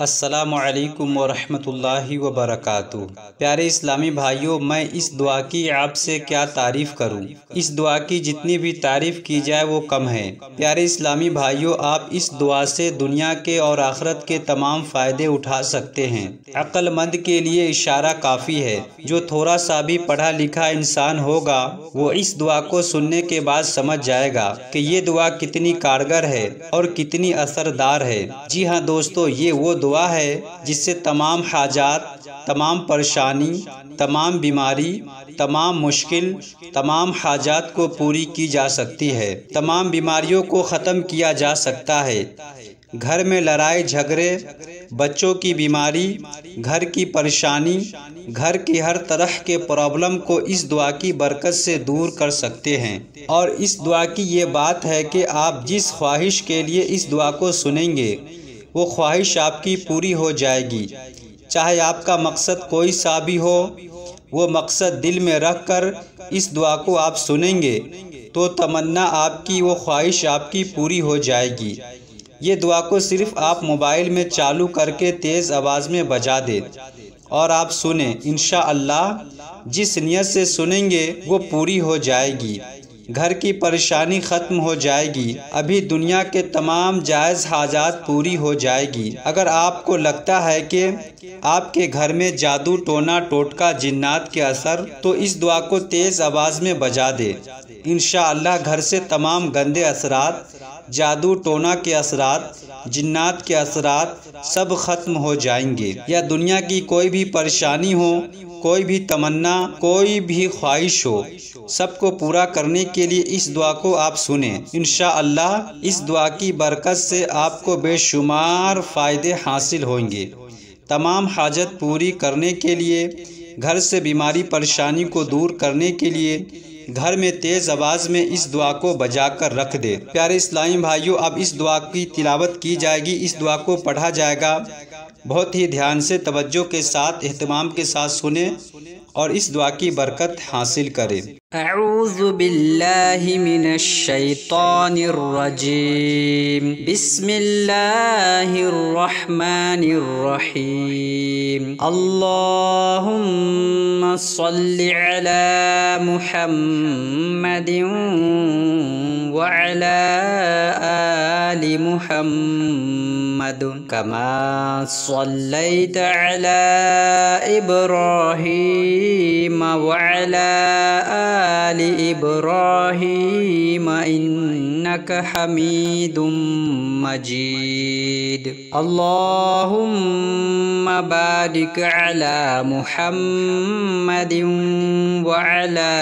السلام علیکم ورحمۃ اللہ وبرکاتہ۔ پیارے اسلامی بھائیوں، میں اس دعا کی آپ سے کیا تعریف کروں۔ اس دعا کی جتنی بھی تعریف کی جائے وہ کم ہے۔ پیارے اسلامی بھائیوں، آپ اس دعا سے دنیا کے اور آخرت کے تمام فائدے اٹھا سکتے ہیں۔ عقل مند کے لیے اشارہ کافی ہے۔ جو تھوڑا سا بھی پڑھا لکھا انسان ہوگا وہ اس دعا کو سننے کے بعد سمجھ جائے گا کہ یہ دعا کتنی کارگر ہے اور کتنی اثردار ہے۔ جی ہاں دوستو، یہ وہ دعا ہے جس سے تمام حاجات، تمام پریشانی، تمام بیماری، تمام مشکل، تمام حاجات کو پوری کی جا سکتی ہے۔ تمام بیماریوں کو ختم کیا جا سکتا ہے۔ گھر میں لڑائی جھگڑے، بچوں کی بیماری، گھر کی پریشانی، گھر کی ہر طرح کے پرابلم کو اس دعا کی برکت سے دور کر سکتے ہیں۔ اور اس دعا کی یہ بات ہے کہ آپ جس خواہش کے لیے اس دعا کو سنیں گے وہ خواہش آپ کی پوری ہو جائے گی۔ چاہے آپ کا مقصد کوئی سا بھی ہو، وہ مقصد دل میں رکھ کر اس دعا کو آپ سنیں گے تو تمنا آپ کی، وہ خواہش آپ کی پوری ہو جائے گی۔ یہ دعا کو صرف آپ موبائل میں چالو کر کے تیز آواز میں بجا دیں اور آپ سنیں۔ انشاءاللہ جس نیت سے سنیں گے وہ پوری ہو جائے گی۔ گھر کی پریشانی ختم ہو جائے گی۔ ابھی دنیا کے تمام جائز حاجات پوری ہو جائے گی۔ اگر آپ کو لگتا ہے کہ آپ کے گھر میں جادو ٹونا ٹوٹکا جنات کے اثر، تو اس دعا کو تیز آواز میں بجا دے۔ انشاءاللہ گھر سے تمام گندے اثرات، جادو ٹونا کے اثرات، جنات کے اثرات سب ختم ہو جائیں گے۔ یا دنیا کی کوئی بھی پریشانی ہو، کوئی بھی تمنا، کوئی بھی خواہش ہو، سب کو پورا کرنے کے لیے اس دعا کو آپ سنیں۔ انشاءاللہ اس دعا کی برکت سے آپ کو بے شمار فائدے حاصل ہوں گے۔ تمام حاجت پوری کرنے کے لیے، گھر سے بیماری پریشانی کو دور کرنے کے لیے، گھر میں تیز آواز میں اس دعا کو بجا کر رکھ دے۔ پیارے اسلامی بھائیوں، اب اس دعا کی تلاوت کی جائے گی، اس دعا کو پڑھا جائے گا۔ بہت ہی دھیان سے، توجہ کے ساتھ، اہتمام کے ساتھ سنیں اور اس دعا کی برکت حاصل کریں۔ اعوذ باللہ من الشیطان الرجیم، بسم اللہ الرحمن الرحیم، اللہم صل علی محمد وعلی آل محمد کما صلیت علی ابراہیم وعلی آل ابراہیم انک حمید مجید، اللہم بارک علی محمد وعلی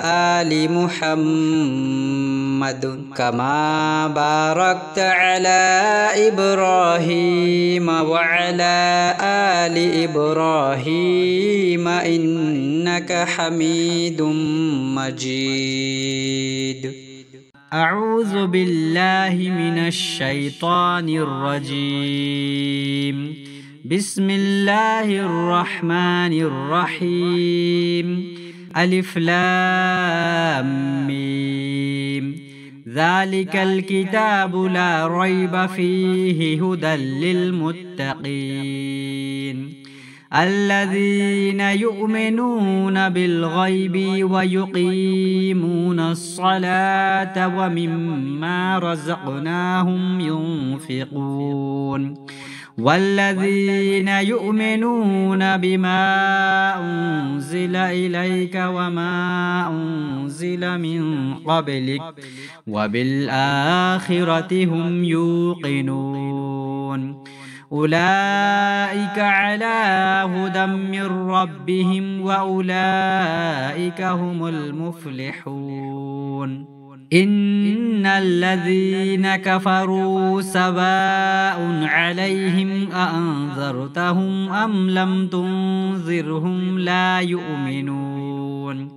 آل محمد کما بارکت علی ابراہیم وعلی آل ابراہیم انک حمید مجید۔ اعوذ باللہ من الشیطان الرجیم، بسم اللہ الرحمن الرحیم، الف لام میم، ذالک الکتاب لا ریب فیہ ھدی للمتقین، الذین یؤمنون بالغیب ویقیمون الصلاة ومما رزقناہم ینفقون، والذین یؤمنون بما انزل الیک وما انزل من قبلک وبالآخرة هم یوقنون، اولئک علی ھدی من ربہم واولئک هم المفلحون۔ ان الذین کفروا سواء علیہم اانذرتہم ام لم تنذرہم لا یؤمنون،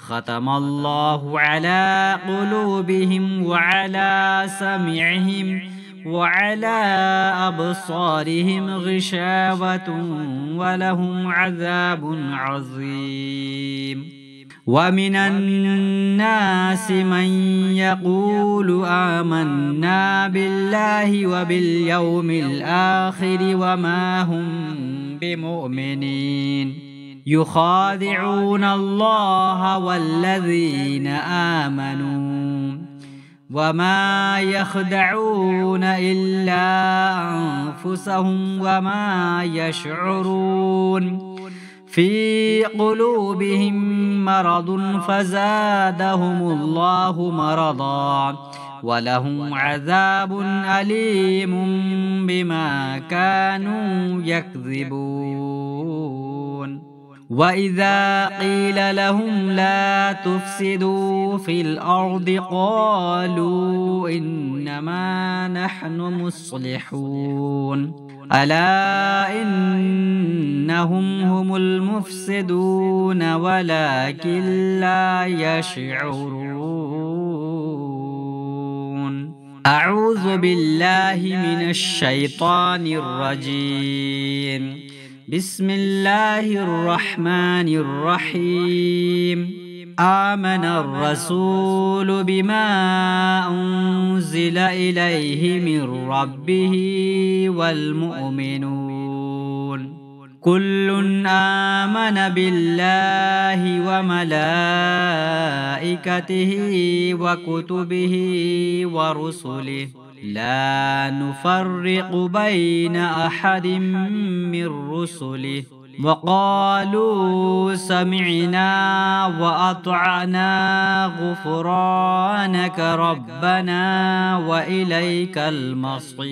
ختم اللہ علی قلوبہم وعلی سمعہم وعلى أبصارهم غشاوة ولهم عذاب عظيم ومن الناس من يقول آمنا بالله وباليوم الآخر وما هم بمؤمنين يخادعون الله والذين آمنوا وما يخدعون إلا أنفسهم وما يشعرون في قلوبهم مرض فزادهم الله مرضا ولهم عذاب أليم بما كانوا يكذبون وإذا قيل لهم لا تفسدوا في الأرض قالوا إنما نحن مصلحون ألا إنهم هم المفسدون ولكن لا يشعرون. أعوذ بالله من الشيطان الرجيم. بسم الله الرحمن الرحيم. آمن الرسول بما أنزل إليه من ربه والمؤمنون كل آمن بالله وملائكته وكتبه ورسله لا نفرق بين أحد من رسله وقالوا سمعنا وأطعنا غفرانك ربنا وإليك المصير.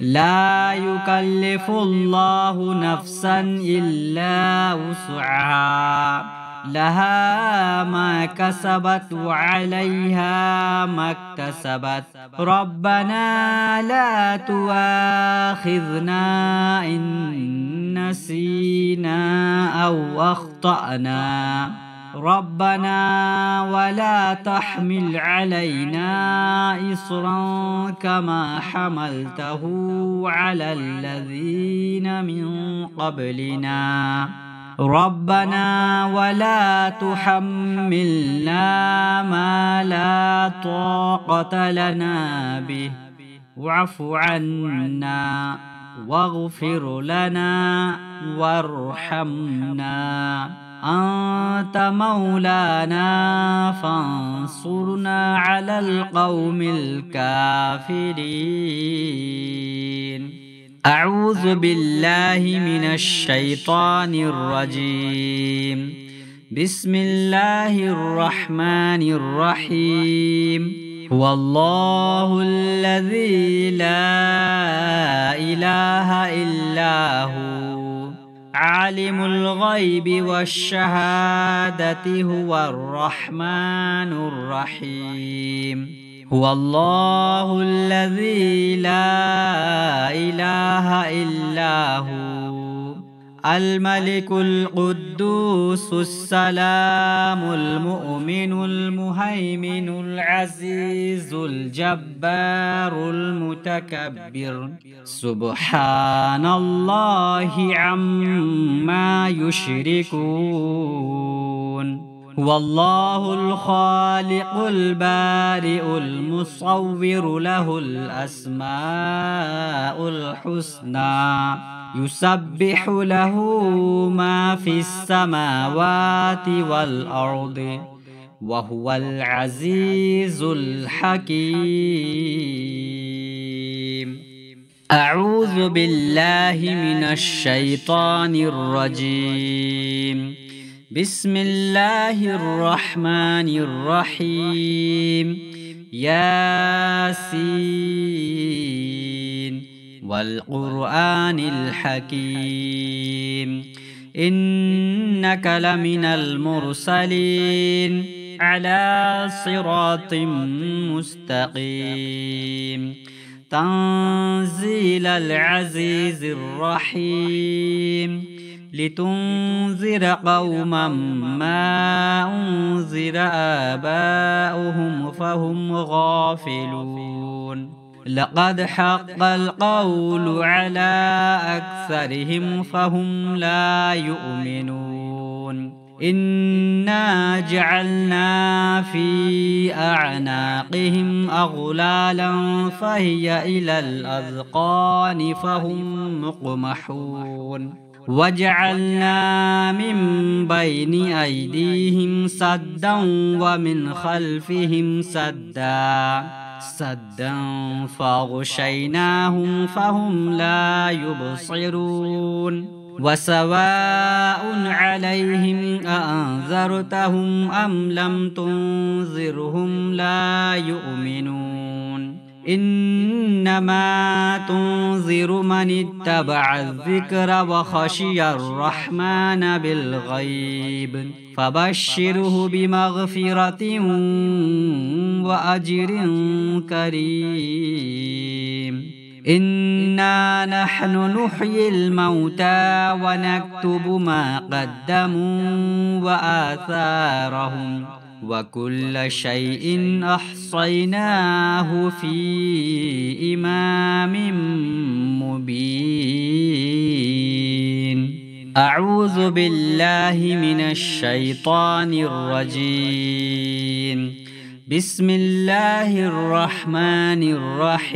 لا يكلف الله نفسا إلا وسعها لها ما كسبت وعليها ما اكتسبت ربنا لا تؤاخذنا إن نسينا أو أخطأنا ربنا ولا تحمل علينا إصرا كما حملته على الذين من قبلنا ربنا ولا تحملنا ما لا طاقة لنا به واعف عنا واغفر لنا وارحمنا أنت مولانا فانصرنا على القوم الكافرين. أعوذ بالله من الشيطان الرجيم. بسم الله الرحمن الرحيم. هو الله الذي لا إله إلا هو عالم الغيب والشهادة هو الرحمن الرحيم. هو الله الذي لا إله إلا هو الملك القدوس السلام المؤمن المهيمن العزيز الجبار المتكبر سبحان الله عما يشركون. هو الله الخالق البارئ المصور له الأسماء الحسنى يسبح له ما في السماوات والأرض وهو العزيز الحكيم. أعوذ بالله من الشيطان الرجيم. بسم الله الرحمن الرحيم. ياسين والقرآن الحكيم إنك لمن المرسلين على صراط مستقيم تنزيل العزيز الرحيم لتنذر قوما ما أنذر آباؤهم فهم غافلون. لقد حق القول على أكثرهم فهم لا يؤمنون. إنا جعلنا في أعناقهم أغلالا فهي إلى الأذقان فهم مقمحون وجعلنا من بين أيديهم سدا ومن خلفهم سدا فأغشيناهم فهم لا يبصرون وسواء عليهم أأنذرتهم أم لم تنذرهم لا يؤمنون إنما تنذر من اتبع الذكر وخشي الرحمن بالغيب فبشره بمغفرة وأجر كريم إنا نحن نحيي الموتى ونكتب ما قدموا وآثارهم وكل شيء أحصيناه في إمام مبين. أعوذ بالله من الشيطان الرجيم. بسم الله الرحمن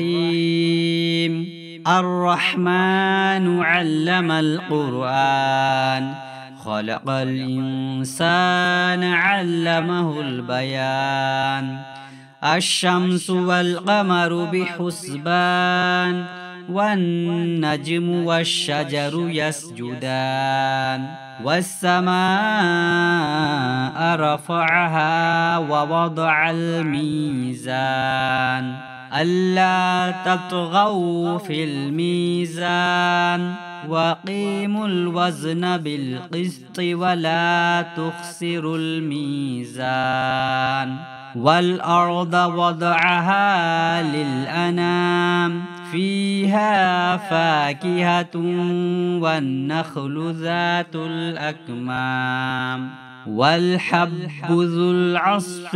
الرحيم. الرحمن علم القرآن خلق الإنسان علمه البيان. الشمس والقمر بحسبان والنجم والشجر يسجدان. والسماء رفعها ووضع الميزان ألا تطغوا في الميزان وأقيموا الوزن بالقسط ولا تخسروا الميزان. والأرض وضعها للأنام فيها فاكهة والنخل ذات الأكمام والحب ذو العصف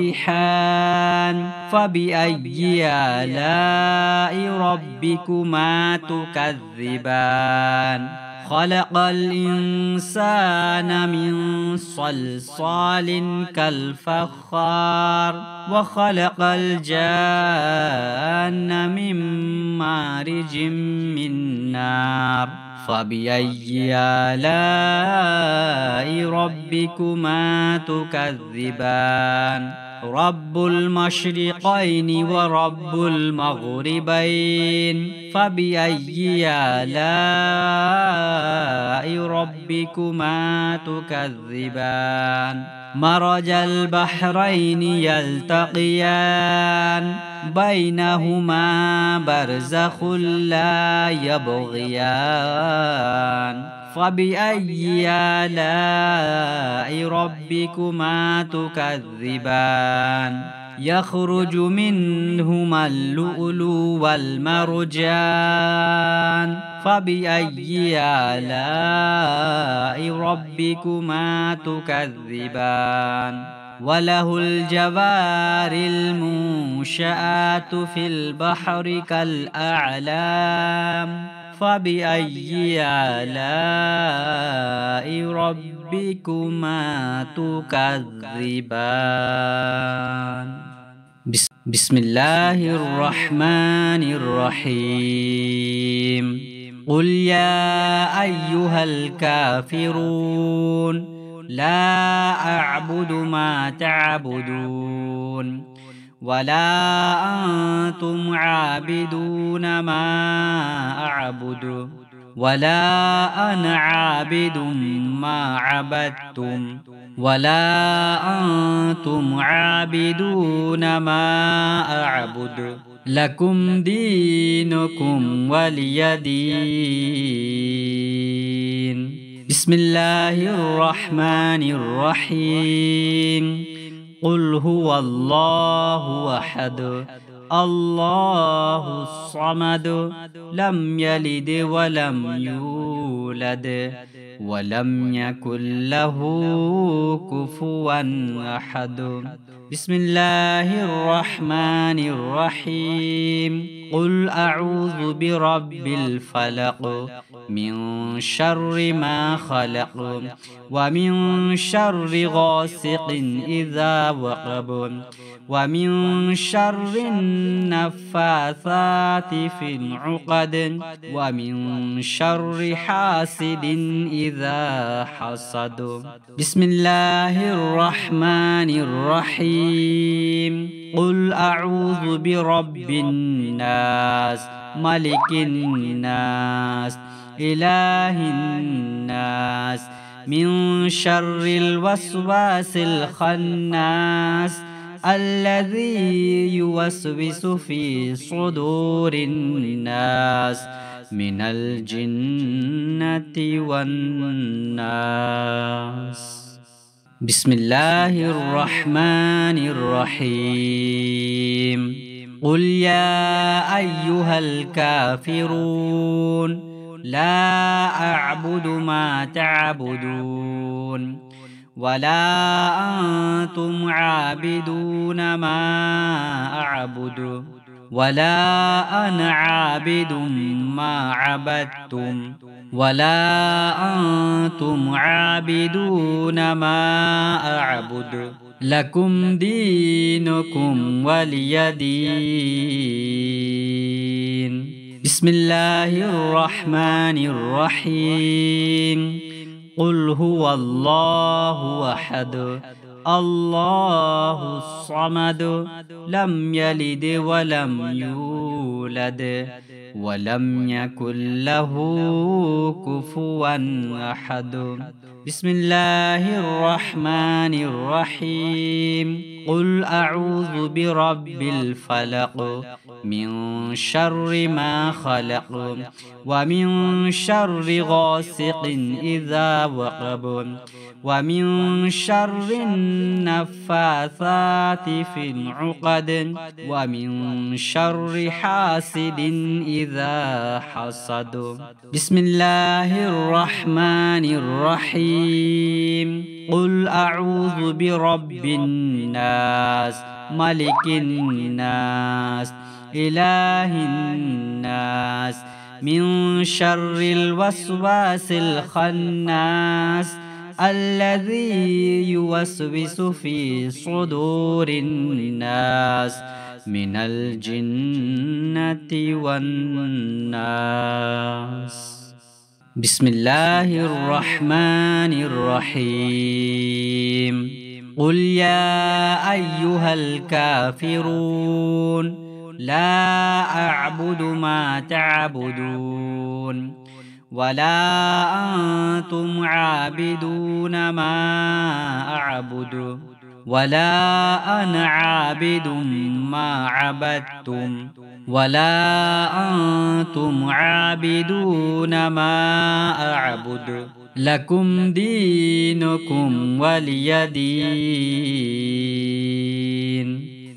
والريحان فبأي آلاء ربكما تكذبان. خلق الإنسان من صلصال كالفخار وخلق الجان من مارج من نار فبأي آلاء ربكما تكذبان. رب المشرقين ورب المغربين فبأي آلاء ربكما تكذبان. مرج البحرين يلتقيان بينهما برزخ لا يبغيان فبأي آلاء ربكما تكذبان. يخرج منهما اللؤلؤ والمرجان فبأي آلاء ربكما تكذبان. وله الجوار المنشآت في البحر كالأعلام فبأي آلاء ربكما تكذبان. بسم الله الرحمن الرحيم. قل يا أيها الكافرون لا أعبد ما تعبدون ولا أنتم عابدون ما أعبد ولا أنا عابد ما عبدتم ولا أنتم عابدون ما أعبد لكم دينكم ولي دين. بسم الله الرحمن الرحيم. قل هو الله أحد الله الصمد لم يلد ولم يولد ولم يكن له كفوا أحد. بسم الله الرحمن الرحيم. قل أعوذ برب الفلق من شر ما خلق ومن شر غاسق إذا وقب ومن شر النفاثات في العقد ومن شر حاسد إذا حسد. بسم الله الرحمن الرحيم. قل أعوذ برب الناس ملك الناس إله الناس من شر الوسواس الخناس الذي يوسوس في صدور الناس من الجنة والناس. بسم الله الرحمن الرحيم. قل يا أيها الكافرون لا أعبد ما تعبدون ولا أنتم عابدون ما أعبد ولا أنا عابد ما عبدتم ولا أنتم عابدون ما أعبد لكم دينكم ولي دين. بسم الله الرحمن الرحيم. قل هو الله أحد الله الصمد لم يلد ولم يولد ولم يكن له كفوا أحد. بسم الله الرحمن الرحيم. قل أعوذ برب الفلق من شر ما خلق ومن شر غاسق إذا وقب ومن شر النفاثات في العقد ومن شر حاسد إذا حسد. بسم الله الرحمن الرحيم. قل أعوذ برب الناس ملك الناس إله الناس من شر الوسواس الخناس الذي يوسوس في صدور الناس من الجنة والناس. بسم الله الرحمن الرحيم. قل يا أيها الكافرون لا أعبد ما تعبدون ولا أنتم عابدون ما أعبد ولا أنا عابد ما عبدتم ولا أنتم عابدون ما أعبد لكم دينكم ولي دين.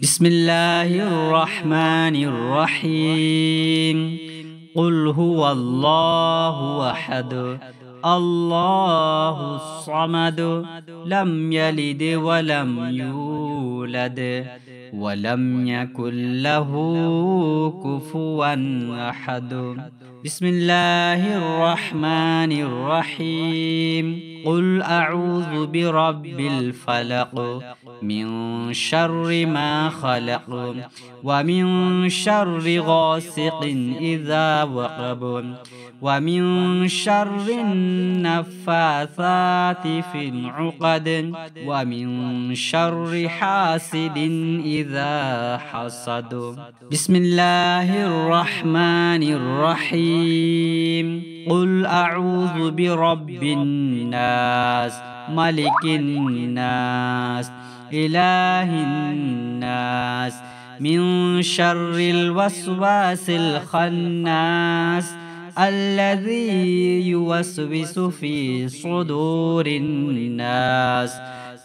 بسم الله الرحمن الرحيم. قل هو الله أحد الله الصمد لم يلد ولم يولد ولم يكن له كفوا أحد. بسم الله الرحمن الرحيم. قل أعوذ برب الفلق من شر ما خلق ومن شر غاسق إذا وقب ومن شر النفاثات في العقد ومن شر حاسد إذا حسد. بسم الله الرحمن الرحيم. قل أعوذ برب الناس ملك الناس إله الناس من شر الوسواس الخناس الذي يوسوس في صدور الناس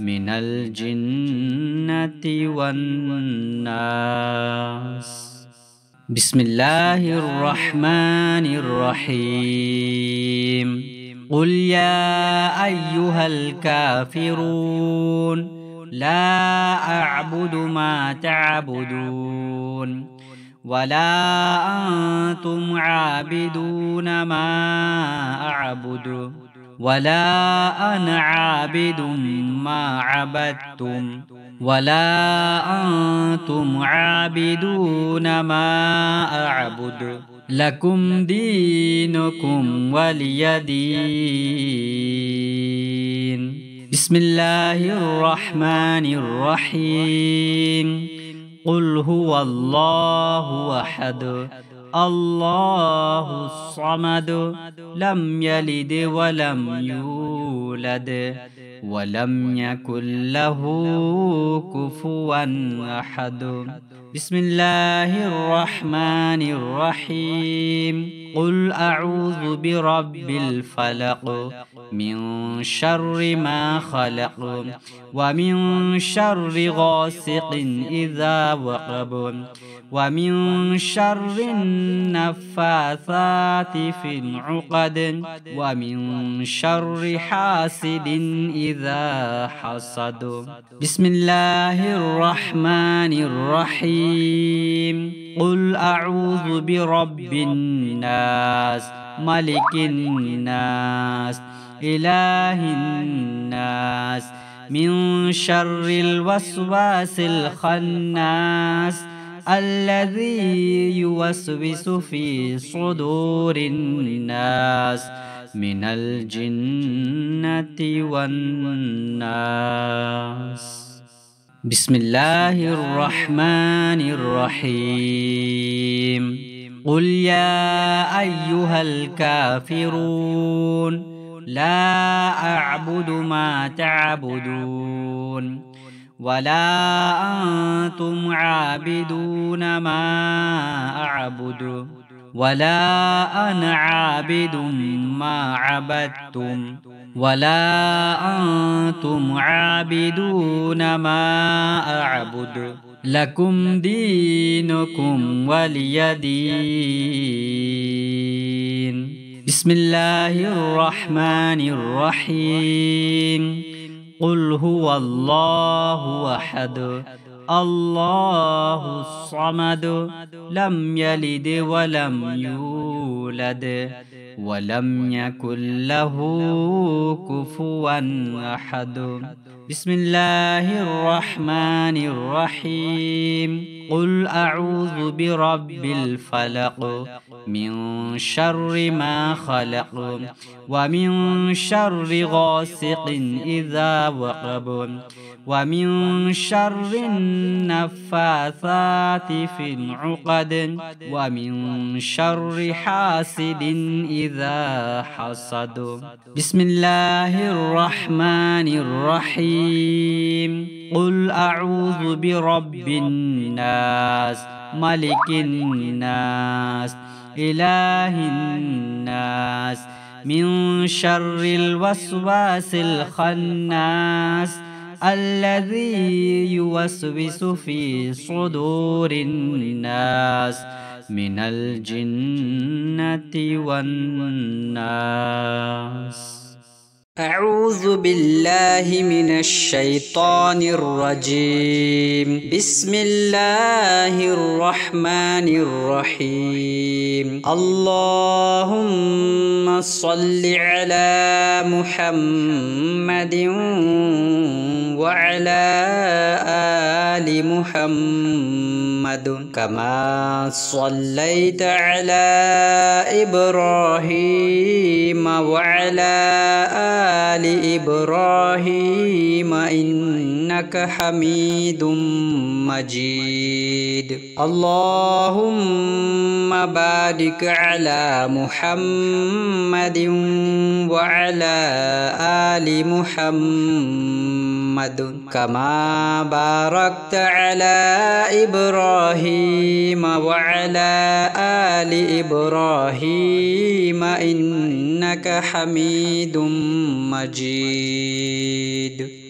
من الجنة والناس. بسم الله الرحمن الرحيم. قل يا أيها الكافرون لا أعبد ما تعبدون ولا أنتم عابدون ما أعبد ولا أنا عابد ما عبدتم ولا أنتم عابدون ما أعبد لكم دينكم ولي دين. بسم الله الرحمن الرحيم. قل هو الله أحد الله الصمد لم يلد ولم يولد ولم يكن له كفوا أحد. بسم الله الرحمن الرحيم. قل أعوذ برب الفلق من شر ما خلق ومن شر غاسق إذا وقب ومن شر النفاثات في العقد ومن شر حاسد إذا حسد. بسم الله الرحمن الرحيم. قل أعوذ برب الناس ملك الناس إله الناس من شر الوسواس الخناس الذي يوسوس في صدور الناس من الجنة والناس. بسم الله الرحمن الرحيم. قل يا أيها الكافرون لا أعبد ما تعبدون ولا أنتم عابدون ما أعبد ولا أنا عابد ما عبدتم ولا أنتم عابدون ما أعبد لكم دينكم ولي دين. بسم الله الرحمن الرحيم. قل هو الله أحد الله الصمد لم يلد ولم يولد ولم يكن له كفوا أحد. بسم الله الرحمن الرحيم. قل أعوذ برب الفلق من شر ما خلق ومن شر غاسق إذا وقب ومن شر النفاثات في العقد ومن شر حاسد إذا حسد. بسم الله الرحمن الرحيم. قل أعوذ برب الناس ملك الناس إله الناس من شر الوسواس الخناس الذي يوسوس في صدور الناس من الجنة والناس. أعوذ بالله من الشيطان الرجيم. بسم الله الرحمن الرحيم. اللهم صل على محمد وعلى آل محمد كما صليت على إبراهيم وعلى آل إبراهيم إنك حميد مجيد. اللهم بارك على محمد وعلى آل محمد كما باركت على إبراهيم وعلى آل إبراهيم إنك حميد مجيد.